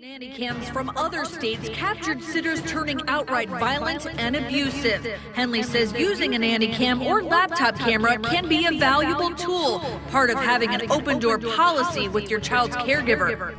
Nanny cams from other states captured sitters turning outright violent and abusive. Henley says using a nanny cam or laptop camera can be a valuable tool, part of having an open door policy with your child's caregiver.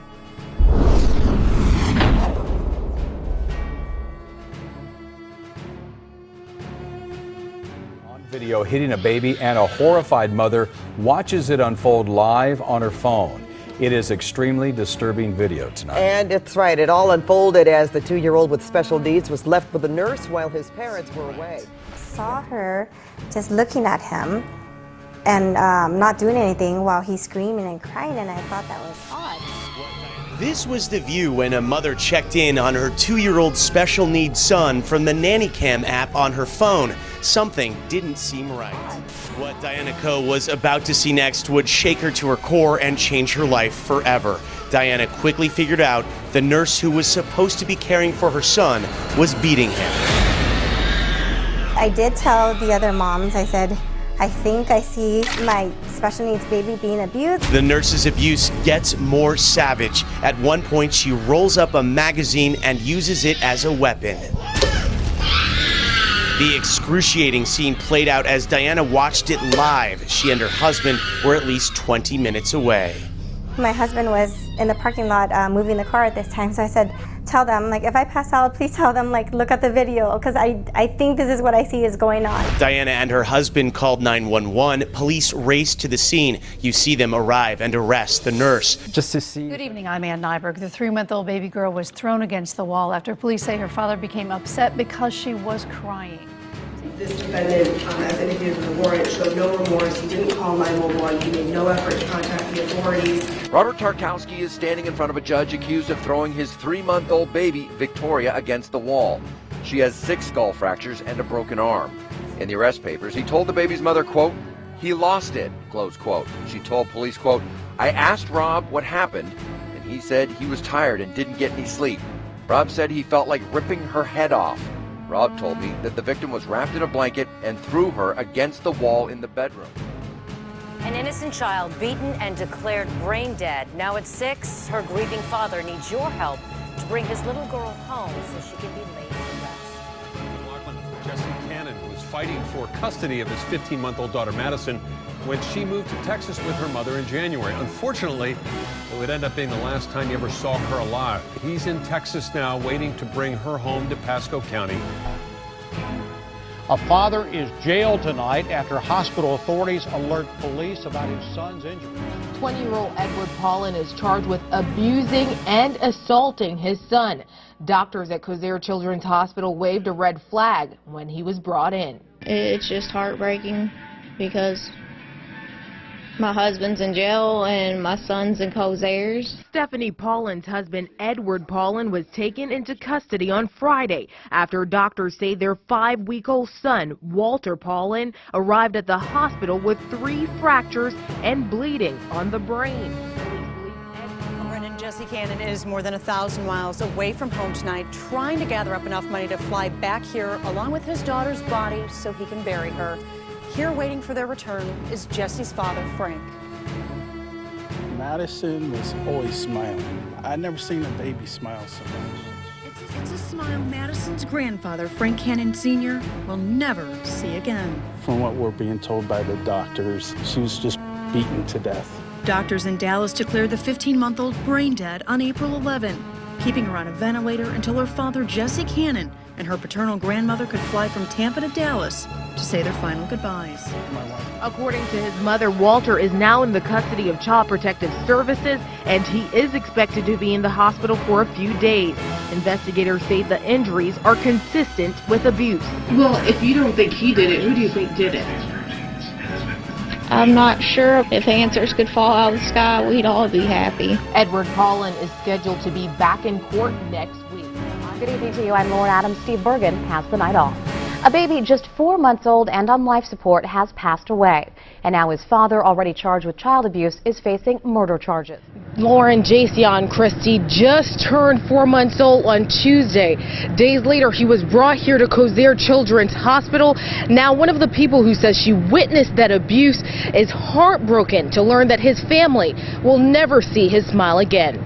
On video hitting a baby, and a horrified mother watches it unfold live on her phone. It is extremely disturbing video tonight. And it's right, it all unfolded as the 2-year-old with special needs was left with a nurse while his parents were away. Saw her just looking at him and not doing anything while he's screaming and crying, and I thought that was odd. This was the view when a mother checked in on her 2-year-old special needs son from the Nanny Cam app on her phone. Something didn't seem right. What Diana Coe was about to see next would shake her to her core and change her life forever. Diana quickly figured out the nurse who was supposed to be caring for her son was beating him. I did tell the other moms, I said, I think I see my special needs baby being abused. The nurse's abuse gets more savage. At one point, she rolls up a magazine and uses it as a weapon. The excruciating scene played out as Diana watched it live. She and her husband were at least 20 minutes away. My husband was in the parking lot moving the car at this time, so I said, tell them, like, if I pass out, please tell them, like, look at the video, because I think this is what I see is going on. Diana and her husband called 911. Police raced to the scene. You see them arrive and arrest the nurse. Just to see. Good evening, I'm Ann Nyberg. The 3-month-old baby girl was thrown against the wall after police say her father became upset because she was crying. This defendant, as indicated in the warrant, showed no remorse. He didn't call 911. He made no effort to contact the authorities. Robert Tarkowski is standing in front of a judge accused of throwing his 3-month-old baby, Victoria, against the wall. She has 6 skull fractures and a broken arm. In the arrest papers, he told the baby's mother, quote, he lost it, close quote. She told police, quote, I asked Rob what happened, and he said he was tired and didn't get any sleep. Rob said he felt like ripping her head off. Rob told me that the victim was wrapped in a blanket and threw her against the wall in the bedroom. An innocent child beaten and declared brain dead. Now at 6, her grieving father needs your help to bring his little girl home so she can be laid to rest. Jesse Cannon was fighting for custody of his 15-month-old daughter Madison when she moved to Texas with her mother in January. Unfortunately, it would end up being the last time he ever saw her alive. He's in Texas now, waiting to bring her home to Pasco County. A father is jailed tonight after hospital authorities alert police about his son's injuries. 20-year-old Edward Paulin is charged with abusing and assaulting his son. Doctors at Kosare Children's Hospital waved a red flag when he was brought in. It's just heartbreaking because my husband's in jail and my son's in Kosare's. Stephanie Paulin's husband, Edward Paulin, was taken into custody on Friday after doctors say their 5-week-old son, Walter Paulin, arrived at the hospital with 3 fractures and bleeding on the brain. Jesse Cannon is more than 1,000 miles away from home tonight, trying to gather up enough money to fly back here along with his daughter's body so he can bury her. Here waiting for their return is Jesse's father, Frank. Madison was always smiling. I'd never seen a baby smile so much. It's a smile Madison's grandfather, Frank Cannon Sr., will never see again. From what we're being told by the doctors, she was just beaten to death. Doctors in Dallas declared the 15-month-old brain dead on April 11, keeping her on a ventilator until her father, Jesse Cannon, and her paternal grandmother could fly from Tampa to Dallas to say their final goodbyes. According to his mother, Walter is now in the custody of Child Protective Services, and he is expected to be in the hospital for a few days. Investigators say the injuries are consistent with abuse. Well, if you don't think he did it, who do you think did it? I'm not sure. If answers could fall out of the sky, we'd all be happy. Edward Paulin is scheduled to be back in court next week. Good evening to you. I'm Lauren Adams. Steve Bergen has the night off. A baby just 4 months old and on life support has passed away. And now his father, already charged with child abuse, is facing murder charges. Lauren Jason Christie just turned 4 months old on Tuesday. Days later, he was brought here to Kosare Children's Hospital. Now, one of the people who says she witnessed that abuse is heartbroken to learn that his family will never see his smile again.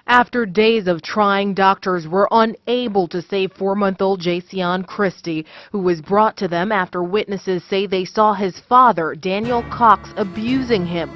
After days of trying, doctors were unable to save 4-month-old Jason Christie, who was brought to them after witnesses say they saw his father, Daniel Cox, abusing him.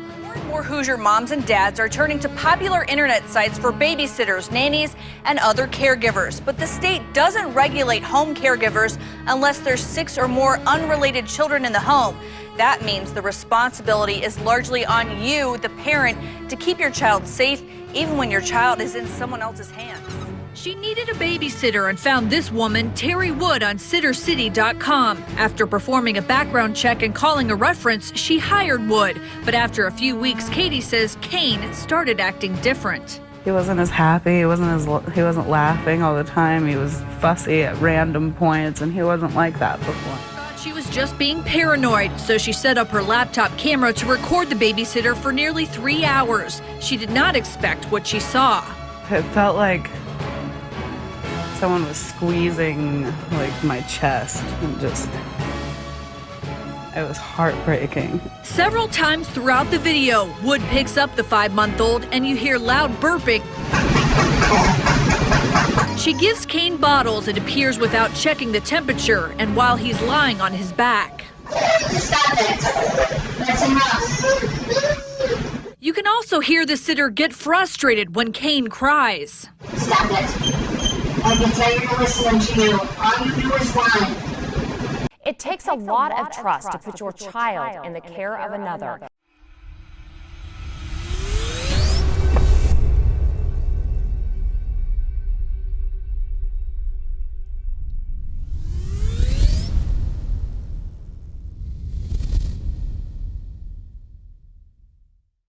More Hoosier moms and dads are turning to popular internet sites for babysitters, nannies, and other caregivers. But the state doesn't regulate home caregivers unless there's 6 or more unrelated children in the home. That means the responsibility is largely on you, the parent, to keep your child safe, even when your child is in someone else's hands. She needed a babysitter and found this woman, Terry Wood, on SitterCity.com. After performing a background check and calling a reference, she hired Wood. But after a few weeks, Katie says Kane started acting different. He wasn't as happy, he wasn't laughing all the time, he was fussy at random points, and he wasn't like that before. She was just being paranoid, so she set up her laptop camera to record the babysitter for nearly 3 hours. She did not expect what she saw. It felt like someone was squeezing like my chest, and just, it was heartbreaking. Several times throughout the video, Wood picks up the 5-month-old and you hear loud burping. She gives Kane bottles, it appears, without checking the temperature, and while he's lying on his back. Stop it. That's enough. You can also hear the sitter get frustrated when Kane cries. Stop it. I can tell you're listening to you. All you do is whine. It takes a lot of trust to put your child in the care of another.